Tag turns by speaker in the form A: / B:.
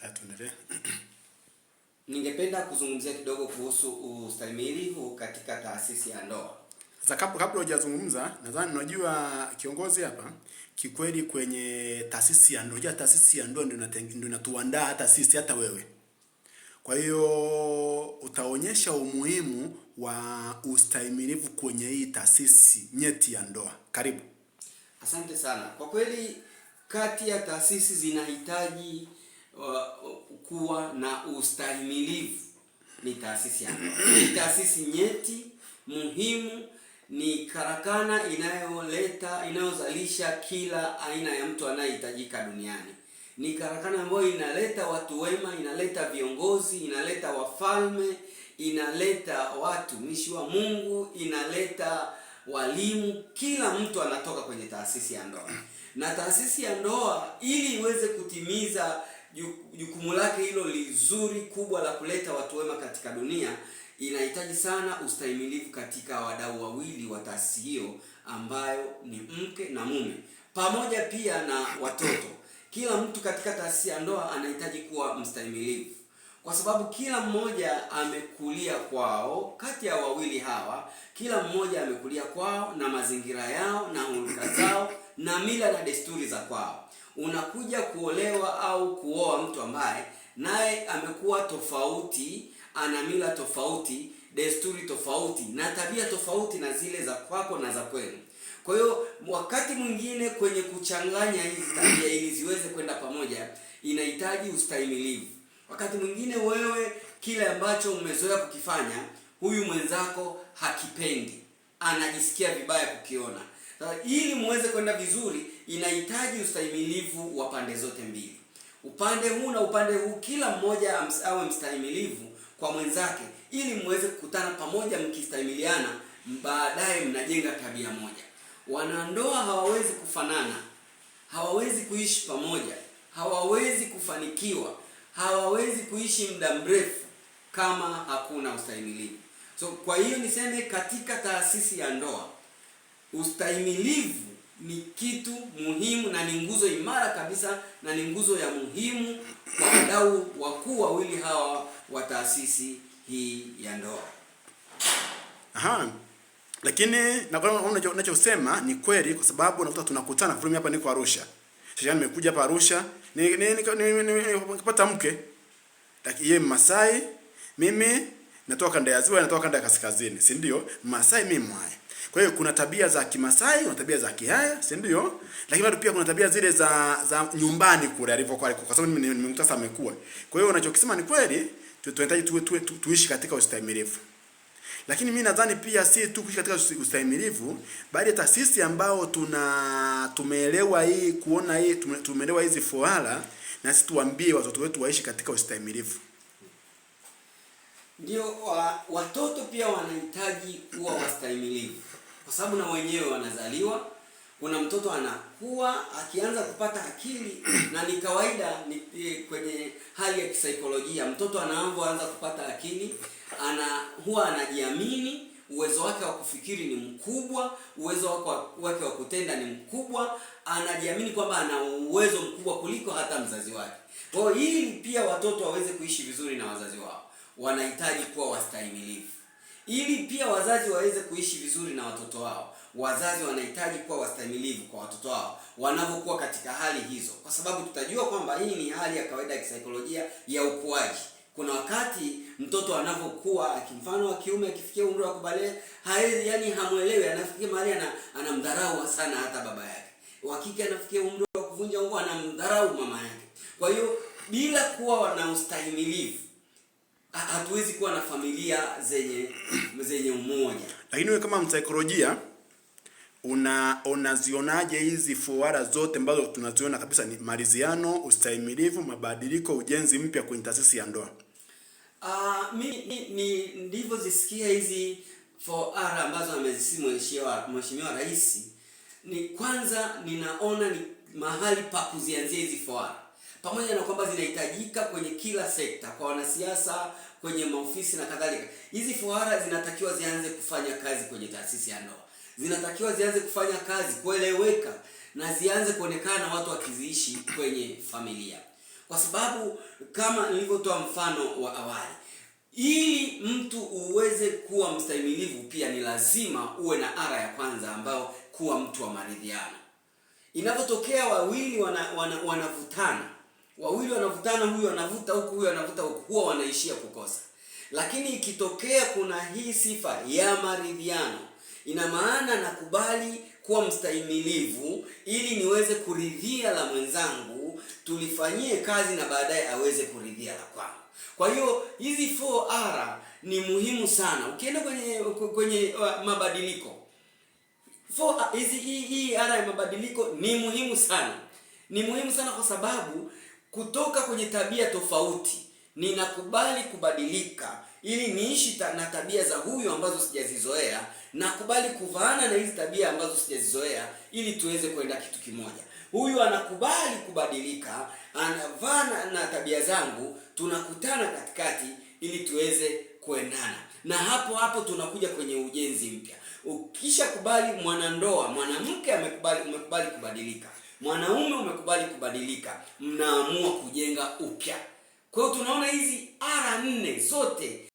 A: Tuendelee.
B: Ningependa kuzungumzia kidogo kuhusu ustahimilivu katika taasisi ya ndoa.
A: Sasa kabla hujazungumza, nadhani unajua kiongozi hapa kikweli kwenye taasisi ya ndoa, taasisi ya ndoa ndio inatuandaa hata sisi, hata wewe. Kwa hiyo utaonyesha umuhimu wa ustahimilivu kwenye hii taasisi nyeti ya ndoa. Karibu.
B: Asante sana. Kwa kweli kati ya taasisi zinahitaji kuwa na ustahimilivu ni taasisi ya ndoa. Ni taasisi nyeti, muhimu, ni karakana inayozalisha kila aina ya mtu anayehitajika duniani. Ni karakana ambayo inaleta watu wema, inaleta viongozi, inaleta wafalme, inaleta watumishi wa Mungu, inaleta walimu. Kila mtu anatoka kwenye taasisi ya ndoa. Na taasisi ya ndoa ili iweze kutimiza jukumu lake hilo lizuri kubwa la kuleta watu wema katika dunia, inahitaji sana ustahimilivu katika wadau wawili wa taasisi hiyo, ambayo ni mke na mume, pamoja pia na watoto. Kila mtu katika taasisi ya ndoa anahitaji kuwa mstahimilivu, kwa sababu kila mmoja amekulia kwao. Kati ya wawili hawa, kila mmoja amekulia kwao na mazingira yao na hulka zao na mila na desturi za kwao. Unakuja kuolewa au kuoa mtu ambaye naye amekuwa tofauti, ana mila tofauti, desturi tofauti na tabia tofauti na zile za kwako na za kwenu. Kwa hiyo wakati mwingine kwenye kuchanganya hizi tabia ili ziweze kwenda pamoja, inahitaji ustahimilivu. Wakati mwingine wewe kile ambacho umezoea kukifanya, huyu mwenzako hakipendi, anajisikia vibaya kukiona. Sasa ili muweze kwenda vizuri, inahitaji ustahimilivu wa pande zote mbili. Upande huu na upande huu, kila mmoja awe mstahimilivu kwa mwenzake, ili muweze kukutana pamoja, mkistahimiliana, baadaye mnajenga tabia moja. Wanandoa hawawezi kufanana, hawawezi kuishi pamoja, hawawezi kufanikiwa, hawawezi kuishi muda mrefu kama hakuna ustahimilivu. So kwa hiyo niseme katika taasisi ya ndoa, ustahimilivu ni kitu muhimu na ni nguzo imara kabisa, na ni nguzo ya muhimu kwa wadau wakuu wawili hawa wa taasisi hii ya ndoa.
A: Aha. Lakini na kwa unachosema ni kweli, kwa sababu unakuta tunakutana kwa hapa, niko Arusha. Sasa nimekuja hapa Arusha, nikapata mke. Lakini yeye Masai, mimi natoka kanda ya Ziwa, natoka kanda ya Kaskazini, si ndio? Masai mimi Mwai. Kwa hiyo kuna tabia za Kimasai, kuna tabia za Kihaya, si ndio? Lakini bado pia kuna tabia zile za nyumbani kule alivyokuwa, kwa sababu mimi nimekuta sasa amekuwa. Kwa hiyo unachokisema ni kweli, tunahitaji tuishi katika ustahimilivu. Lakini mimi nadhani pia si tu kuishi katika ustahimilivu, bali hata sisi ambao tumeelewa hii, kuona hii, tumeelewa hizi fuala, na sisi tuambie watoto wetu waishi katika ustahimilivu.
B: Ndio, watoto pia wanahitaji kuwa wastahimilivu, kwa sababu na wenyewe wanazaliwa. Kuna mtoto anakuwa akianza kupata akili, na ni kawaida kwenye hali ya kisaikolojia, mtoto anaanza kupata akili, huwa anajiamini, uwezo wake wa kufikiri ni mkubwa, uwezo wake wa kutenda ni mkubwa, anajiamini kwamba ana uwezo mkubwa kuliko hata mzazi wake. Kwa hiyo ili pia watoto waweze kuishi vizuri na wazazi wao, wanahitaji kuwa wastahimilivu. Ili pia wazazi waweze kuishi vizuri na watoto wao, wazazi wanahitaji kuwa wastahimilivu kwa watoto wao wanapokuwa katika hali hizo, kwa sababu tutajua kwamba hii ni hali ya kawaida ya kisaikolojia ya ukuaji. Kuna wakati mtoto anapokuwa, mfano wa kiume akifikia umri wa kubaleghe, yani hamuelewi, anafikia mahali anamdharau sana hata baba yake. Wa kike anafikia umri wa kuvunja ungo, anamdharau mama yake. Kwa hiyo bila kuwa na ustahimilivu, hatuwezi kuwa na familia zenye umoja.
A: Lakini wewe kama msaikolojia unazionaje hizi fuara zote ambazo tunaziona kabisa ni maridhiano, ustahimilivu, mabadiliko, ujenzi mpya kwenye taasisi ya ndoa?
B: Mimi ndivyo zisikia hizi fuara ambazo amezisema Mheshimiwa Rais. Ni kwanza ninaona ni mahali pa kuzianzia hizi fuara, pamoja na kwamba zinahitajika kwenye kila sekta, kwa wanasiasa, kwenye maofisi na kadhalika. Hizi fuara zinatakiwa zianze kufanya kazi kwenye taasisi ya ndoa. Zinatakiwa zianze kufanya kazi, kueleweka, na zianze kuonekana watu wakiziishi kwenye familia. kwa sababu kama nilivyotoa mfano wa awali, ili mtu uweze kuwa mstahimilivu pia ni lazima uwe na ara ya kwanza, ambayo kuwa mtu wa maridhiano. Inapotokea wawili wanavutana, huyu anavuta huku, huyu anavuta huku, huwa wanaishia kukosa. Lakini ikitokea kuna hii sifa ya maridhiano, ina maana nakubali kuwa mstahimilivu ili niweze kuridhia la mwenzangu, tulifanyie kazi na baadaye aweze kuridhia la kwangu. Kwa hiyo hizi 4R ni muhimu sana. Ukienda kwenye mabadiliko, hii R ya mabadiliko ni muhimu sana. Ni muhimu sana kwa sababu kutoka kwenye tabia tofauti, ninakubali kubadilika ili niishi na tabia za huyu ambazo sijazizoea, na kubali kuvaana na hizi tabia ambazo sijazizoea ili tuweze kwenda kitu kimoja. Huyu anakubali kubadilika, anavaa na tabia zangu, tunakutana katikati ili tuweze kuendana. Na hapo tunakuja kwenye ujenzi mpya. Ukishakubali mwanandoa, mwanamke umekubali kubadilika, mwanaume umekubali kubadilika, mnaamua kujenga upya. Kwa hiyo tunaona hizi R 4 zote